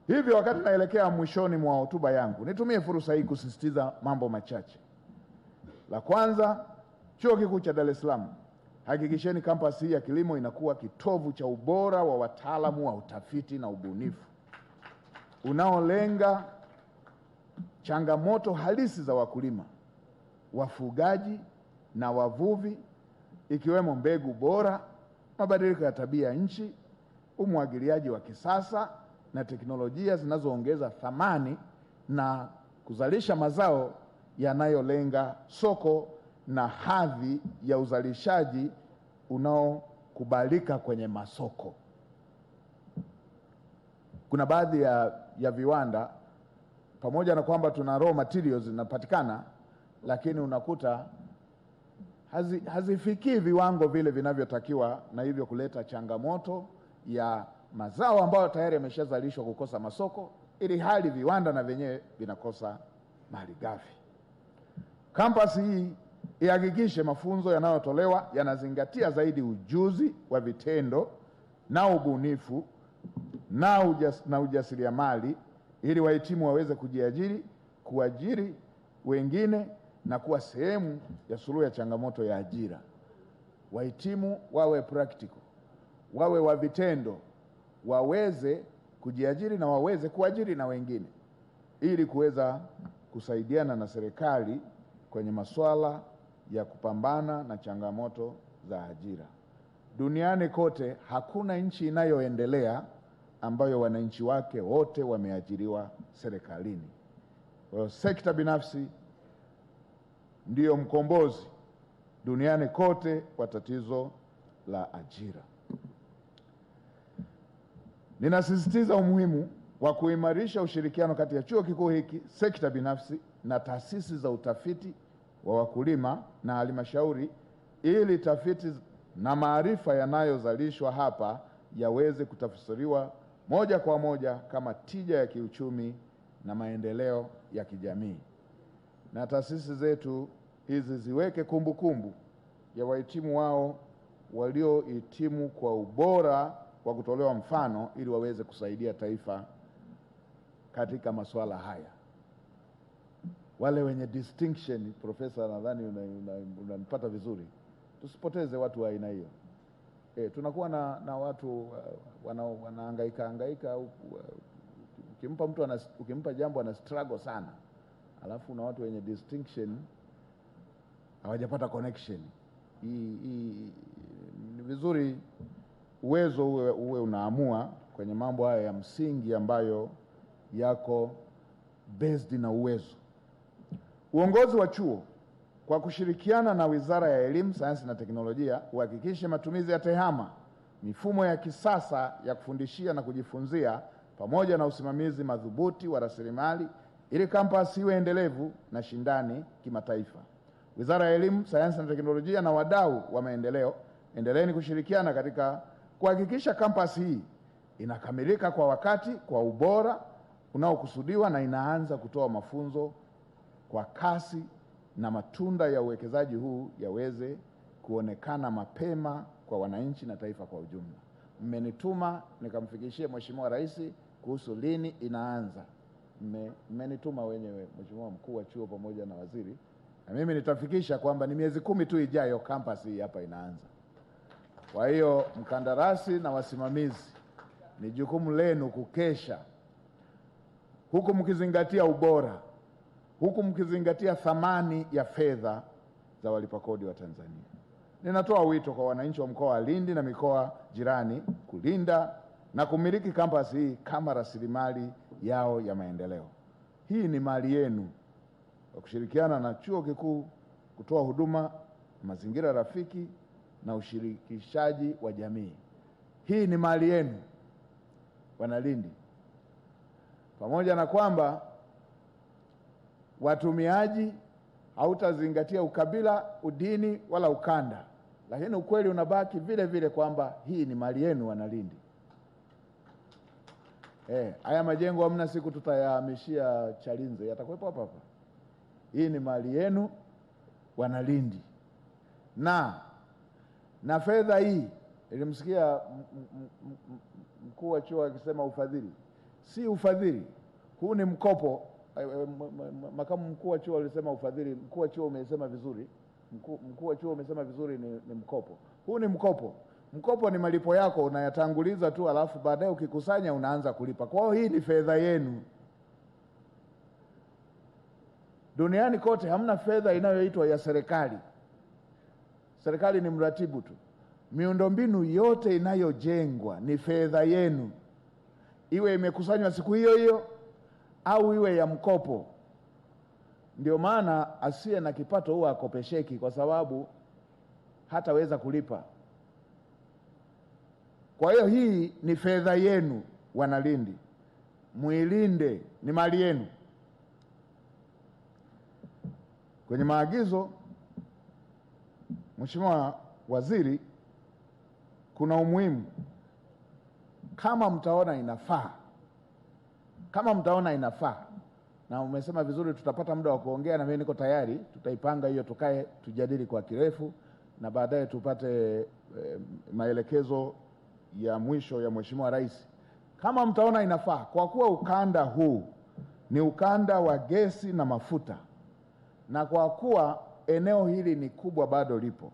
Hivyo wakati naelekea mwishoni mwa hotuba yangu, nitumie fursa hii kusisitiza mambo machache. La kwanza, Chuo Kikuu cha Dar es Salaam, hakikisheni kampasi hii ya kilimo inakuwa kitovu cha ubora wa wataalamu wa utafiti na ubunifu unaolenga changamoto halisi za wakulima, wafugaji na wavuvi, ikiwemo mbegu bora, mabadiliko ya tabia nchi, umwagiliaji wa kisasa na teknolojia zinazoongeza thamani na kuzalisha mazao yanayolenga soko na hadhi ya uzalishaji unaokubalika kwenye masoko. Kuna baadhi ya viwanda, pamoja na kwamba tuna raw materials zinapatikana, lakini unakuta hazifikii viwango vile vinavyotakiwa, na hivyo kuleta changamoto ya mazao ambayo tayari yameshazalishwa kukosa masoko, ili hali viwanda na vyenyewe vinakosa malighafi. Kampasi hii ihakikishe mafunzo yanayotolewa yanazingatia zaidi ujuzi wa vitendo na ubunifu na ujasiriamali, ili wahitimu waweze kujiajiri, kuajiri wengine na kuwa sehemu ya suluhu ya changamoto ya ajira. Wahitimu wawe practical, wawe wa vitendo, waweze kujiajiri na waweze kuajiri na wengine, ili kuweza kusaidiana na serikali kwenye masuala ya kupambana na changamoto za ajira. Duniani kote hakuna nchi inayoendelea ambayo wananchi wake wote wameajiriwa serikalini. Kwa hiyo sekta binafsi ndiyo mkombozi duniani kote kwa tatizo la ajira. Ninasisitiza umuhimu wa kuimarisha ushirikiano kati ya chuo kikuu hiki, sekta binafsi na taasisi za utafiti wa wakulima na halmashauri, ili tafiti na maarifa yanayozalishwa hapa yaweze kutafsiriwa moja kwa moja kama tija ya kiuchumi na maendeleo ya kijamii. Na taasisi zetu hizi ziweke kumbukumbu ya wahitimu wao waliohitimu kwa ubora wa kutolewa mfano, ili waweze kusaidia taifa katika masuala haya. Wale wenye distinction, Profesa, nadhani unanipata vizuri, tusipoteze watu wa aina hiyo. Tunakuwa na watu wanahangaika, ukimpa mtu ukimpa jambo ana struggle sana, alafu na watu wenye distinction hawajapata connection. Ni vizuri uwezo uwe unaamua kwenye mambo haya ya msingi ambayo yako based na uwezo. Uongozi wa chuo kwa kushirikiana na Wizara ya Elimu, Sayansi na Teknolojia uhakikishe matumizi ya TEHAMA, mifumo ya kisasa ya kufundishia na kujifunzia, pamoja na usimamizi madhubuti wa rasilimali, ili kampasi iwe endelevu na shindani kimataifa. Wizara ya Elimu, Sayansi na Teknolojia na wadau wa maendeleo, endeleeni kushirikiana katika kuhakikisha kampasi hii inakamilika kwa wakati, kwa ubora unaokusudiwa, na inaanza kutoa mafunzo kwa kasi, na matunda ya uwekezaji huu yaweze kuonekana mapema kwa wananchi na taifa kwa ujumla. Mmenituma nikamfikishie Mheshimiwa Rais kuhusu lini inaanza. Mmenituma wenyewe, Mheshimiwa Mkuu wa Chuo pamoja na waziri, na mimi nitafikisha kwamba ni miezi 10 tu ijayo kampasi hii hapa inaanza. Kwa hiyo mkandarasi na wasimamizi, ni jukumu lenu kukesha, huku mkizingatia ubora, huku mkizingatia thamani ya fedha za walipa kodi wa Tanzania. Ninatoa wito kwa wananchi wa mkoa wa Lindi na mikoa jirani kulinda na kumiliki kampasi hii kama rasilimali yao ya maendeleo. Hii ni mali yenu, kwa kushirikiana na chuo kikuu kutoa huduma, mazingira rafiki na ushirikishaji wa jamii. Hii ni mali yenu, wana Lindi. Pamoja na kwamba watumiaji hautazingatia ukabila, udini wala ukanda, lakini ukweli unabaki vile vile kwamba hii ni mali yenu, wana Lindi. Haya majengo hamna siku tutayahamishia Chalinze, yatakuwepo hapa hapa. Hii ni mali yenu, wana Lindi. Na fedha hii, nilimsikia mkuu wa chuo akisema ufadhili. si ufadhili. Huu ni mkopo. Makamu mkuu wa chuo alisema ufadhili, mkuu wa chuo umesema vizuri. Mkuu wa chuo umesema vizuri, ni mkopo. Huu ni mkopo. Mkopo ni malipo yako unayatanguliza tu, alafu baadaye ukikusanya unaanza kulipa. Kwa hiyo hii ni fedha yenu. Duniani kote hamna fedha inayoitwa ya serikali. Serikali ni mratibu tu. Miundombinu yote inayojengwa ni fedha yenu, iwe imekusanywa siku hiyo hiyo au iwe ya mkopo. Ndio maana asiye na kipato huwa akopesheki, kwa sababu hataweza kulipa. Kwa hiyo hii ni fedha yenu, Wanalindi, muilinde, ni mali yenu. Kwenye maagizo, Mheshimiwa Waziri, kuna umuhimu, kama mtaona inafaa, na umesema vizuri, tutapata muda wa kuongea, na mimi niko tayari, tutaipanga hiyo, tukae tujadili kwa kirefu, na baadaye tupate maelekezo ya mwisho ya Mheshimiwa Rais. Kama mtaona inafaa, kwa kuwa ukanda huu ni ukanda wa gesi na mafuta, na kwa kuwa eneo hili ni kubwa, bado lipo,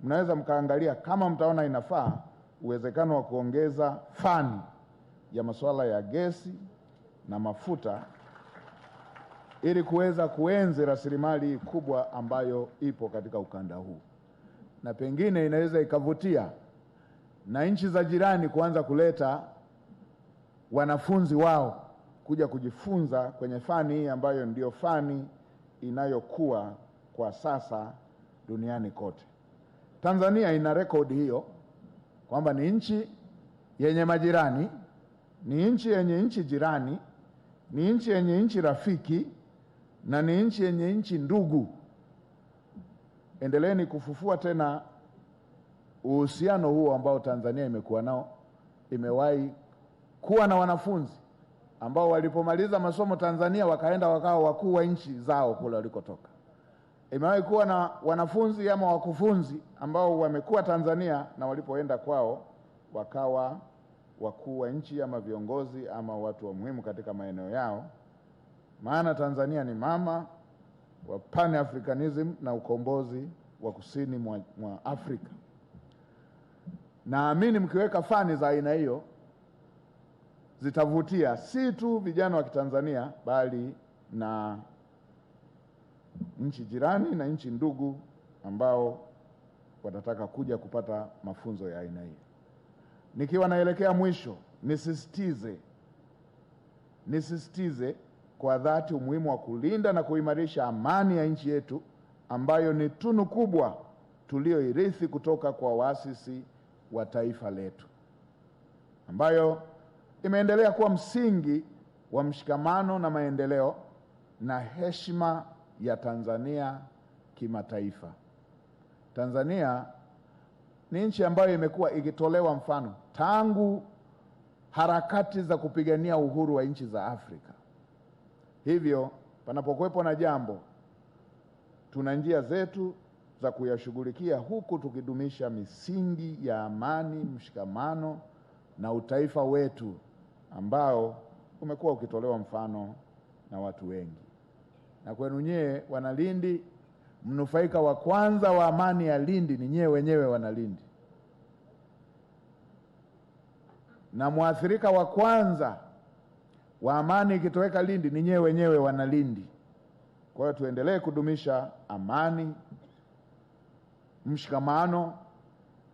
mnaweza mkaangalia kama mtaona inafaa uwezekano wa kuongeza fani ya masuala ya gesi na mafuta, ili kuweza kuenzi rasilimali kubwa ambayo ipo katika ukanda huu, na pengine inaweza ikavutia na nchi za jirani kuanza kuleta wanafunzi wao kuja kujifunza kwenye fani hii ambayo ndio fani inayokuwa kwa sasa duniani kote. Tanzania ina rekodi hiyo, kwamba ni nchi yenye majirani, ni nchi yenye nchi jirani, ni nchi yenye nchi rafiki, na ni nchi yenye nchi ndugu. Endeleeni kufufua tena uhusiano huo ambao Tanzania imekuwa nao. Imewahi kuwa na wanafunzi ambao walipomaliza masomo Tanzania wakaenda wakawa wakuu wa nchi zao kule walikotoka. Imewahi kuwa na wanafunzi ama wakufunzi ambao wamekuwa Tanzania na walipoenda kwao wakawa wakuu wa nchi ama viongozi ama watu wa muhimu katika maeneo yao. Maana Tanzania ni mama wa Pan-Africanism na ukombozi wa kusini mwa Afrika. Naamini mkiweka fani za aina hiyo zitavutia si tu vijana wa Kitanzania, bali na nchi jirani na nchi ndugu ambao watataka kuja kupata mafunzo ya aina hiyo. Nikiwa naelekea mwisho, nisisitize kwa dhati umuhimu wa kulinda na kuimarisha amani ya nchi yetu, ambayo ni tunu kubwa tulioirithi kutoka kwa waasisi wa taifa letu, ambayo imeendelea kuwa msingi wa mshikamano na maendeleo na heshima ya Tanzania kimataifa. Tanzania ni nchi ambayo imekuwa ikitolewa mfano tangu harakati za kupigania uhuru wa nchi za Afrika. Hivyo panapokuwepo na jambo, tuna njia zetu za kuyashughulikia, huku tukidumisha misingi ya amani, mshikamano na utaifa wetu ambao umekuwa ukitolewa mfano na watu wengi. Na kwenu nyewe Wanalindi, mnufaika wa kwanza wa amani ya Lindi ni nyewe wenyewe Wanalindi, na mwathirika wa kwanza wa amani ikitoweka Lindi ni nyewe wenyewe Wanalindi. Kwa hiyo tuendelee kudumisha amani, mshikamano,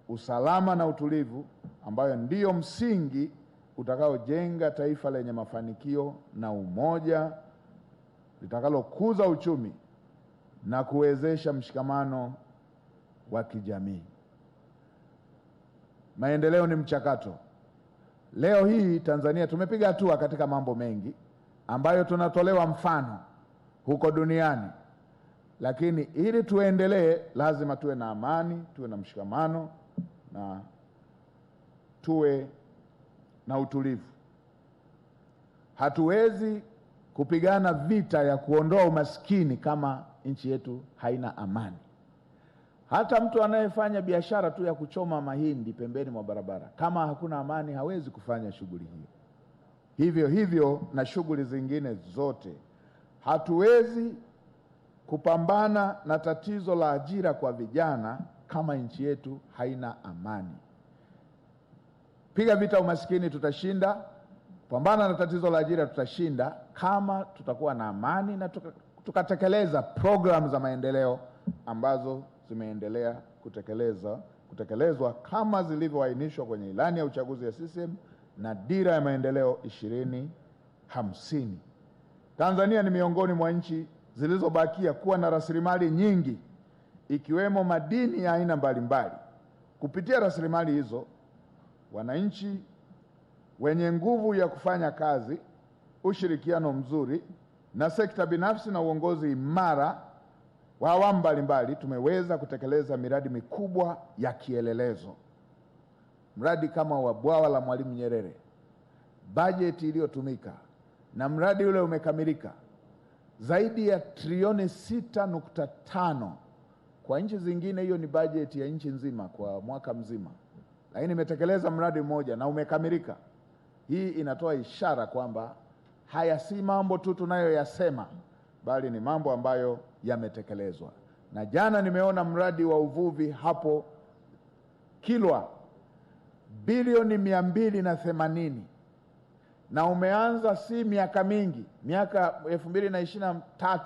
usalama na utulivu, ambayo ndiyo msingi utakaojenga taifa lenye mafanikio na umoja, litakalokuza uchumi na kuwezesha mshikamano wa kijamii. Maendeleo ni mchakato. Leo hii Tanzania tumepiga hatua katika mambo mengi ambayo tunatolewa mfano huko duniani, lakini ili tuendelee lazima tuwe na amani, tuwe na mshikamano na tuwe na utulivu. Hatuwezi kupigana vita ya kuondoa umaskini kama nchi yetu haina amani. Hata mtu anayefanya biashara tu ya kuchoma mahindi pembeni mwa barabara, kama hakuna amani hawezi kufanya shughuli hiyo. hivyo hivyo na shughuli zingine zote. Hatuwezi kupambana na tatizo la ajira kwa vijana kama nchi yetu haina amani. Piga vita umaskini, tutashinda. Pambana na tatizo la ajira, tutashinda kama tutakuwa na amani na tukatekeleza programu za maendeleo ambazo zimeendelea kutekelezwa kama zilivyoainishwa kwenye ilani ya uchaguzi ya CCM na dira ya maendeleo 2050. Tanzania ni miongoni mwa nchi zilizobakia kuwa na rasilimali nyingi ikiwemo madini ya aina mbalimbali. Kupitia rasilimali hizo, wananchi wenye nguvu ya kufanya kazi, ushirikiano mzuri na sekta binafsi na uongozi imara wa awamu mbalimbali, tumeweza kutekeleza miradi mikubwa ya kielelezo. Mradi kama wa bwawa la Mwalimu Nyerere, bajeti iliyotumika na mradi ule umekamilika, zaidi ya trilioni 6.5. Kwa nchi zingine hiyo ni bajeti ya nchi nzima kwa mwaka mzima, lakini imetekeleza mradi mmoja na umekamilika. Hii inatoa ishara kwamba haya si mambo tu tunayoyasema, bali ni mambo ambayo yametekelezwa. Na jana nimeona mradi wa uvuvi hapo Kilwa, bilioni 280, na umeanza si miaka mingi, miaka 2023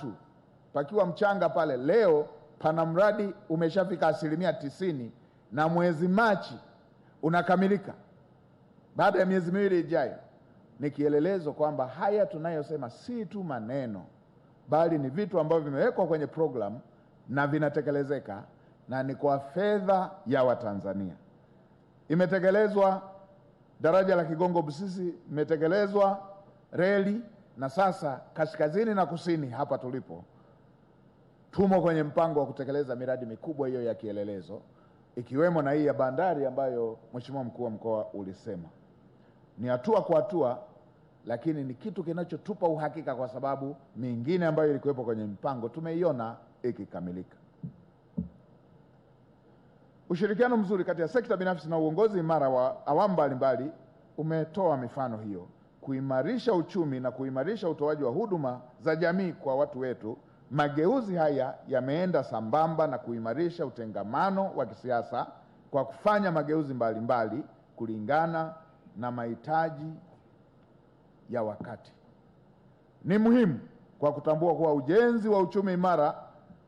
pakiwa mchanga pale. Leo pana mradi umeshafika 90% na mwezi Machi unakamilika, baada ya miezi miwili ijayo. Ni kielelezo kwamba haya tunayosema si tu maneno, bali ni vitu ambavyo vimewekwa kwenye program na vinatekelezeka, na ni kwa fedha ya Watanzania. Imetekelezwa daraja la Kigongo Busisi, imetekelezwa reli, na sasa kaskazini na kusini hapa tulipo tumo kwenye mpango wa kutekeleza miradi mikubwa hiyo ya kielelezo, ikiwemo na hii ya bandari ambayo Mheshimiwa Mkuu wa Mkoa ulisema. Ni hatua kwa hatua, lakini ni kitu kinachotupa uhakika kwa sababu mingine ambayo ilikuwepo kwenye mpango tumeiona ikikamilika. Ushirikiano mzuri kati ya sekta binafsi na uongozi imara wa awamu mbalimbali umetoa mifano hiyo. Kuimarisha uchumi na kuimarisha utoaji wa huduma za jamii kwa watu wetu, mageuzi haya yameenda sambamba na kuimarisha utengamano wa kisiasa kwa kufanya mageuzi mbalimbali kulingana na mahitaji ya wakati. Ni muhimu kwa kutambua kuwa ujenzi wa uchumi imara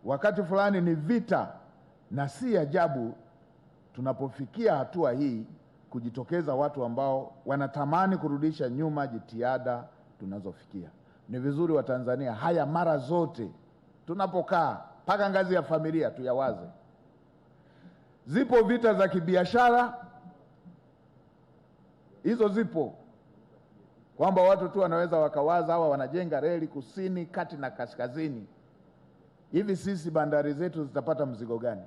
wakati fulani ni vita, na si ajabu tunapofikia hatua hii kujitokeza watu ambao wanatamani kurudisha nyuma jitihada tunazofikia. Ni vizuri wa Tanzania haya mara zote tunapokaa mpaka ngazi ya familia tuyawaze. Zipo vita za kibiashara, hizo zipo, kwamba watu tu wanaweza wakawaza hawa wanajenga reli kusini, kati na kaskazini. Hivi sisi bandari zetu zitapata mzigo gani?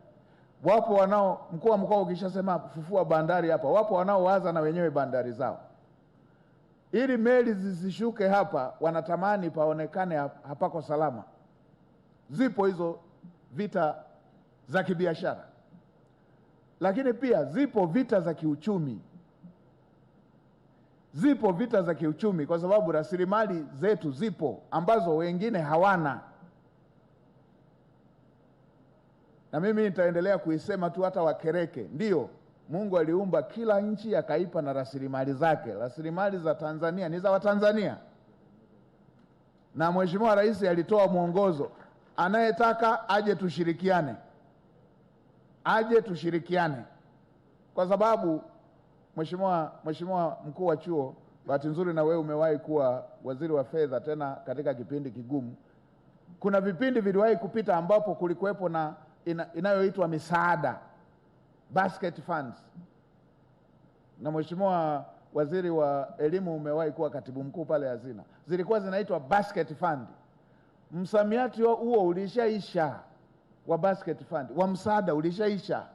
Wapo wanao, mkuu wa mkoa ukishasema fufua bandari hapa, wapo wanaowaza na wenyewe bandari zao. Ili meli zisishuke hapa, wanatamani paonekane hapako salama. Zipo hizo vita za kibiashara, lakini pia zipo vita za kiuchumi. Zipo vita za kiuchumi kwa sababu rasilimali zetu zipo ambazo wengine hawana. Na mimi nitaendelea kuisema tu, hata Wakereke. Ndio, Mungu aliumba kila nchi akaipa na rasilimali zake. Rasilimali za Tanzania ni za Watanzania, na Mheshimiwa Rais alitoa mwongozo, anayetaka aje tushirikiane, aje tushirikiane. Kwa sababu Mheshimiwa mkuu wa chuo, bahati nzuri na wewe umewahi kuwa waziri wa fedha, tena katika kipindi kigumu. Kuna vipindi viliwahi kupita ambapo kulikuwepo na inayoitwa misaada, basket funds, na Mheshimiwa waziri wa elimu umewahi kuwa katibu mkuu pale Hazina. Zilikuwa zinaitwa basket fund. Msamiati huo ulishaisha, wa basket fund, wa msaada ulishaisha.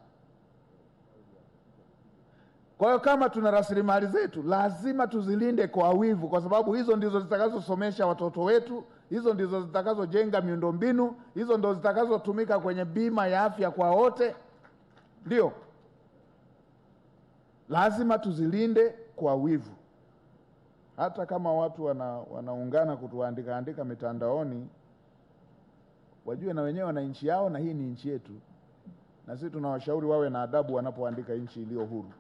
Kwa hiyo kama tuna rasilimali zetu, lazima tuzilinde kwa wivu, kwa sababu hizo ndizo zitakazosomesha watoto wetu, hizo ndizo zitakazojenga miundombinu, hizo ndizo zitakazotumika kwenye bima ya afya kwa wote. Ndio, lazima tuzilinde kwa wivu. hata kama watu wanaungana kutuandika mitandaoni, wajue na wenyewe wana nchi yao na hii ni nchi yetu, na sisi tunawashauri wawe na adabu wanapoandika nchi iliyo huru.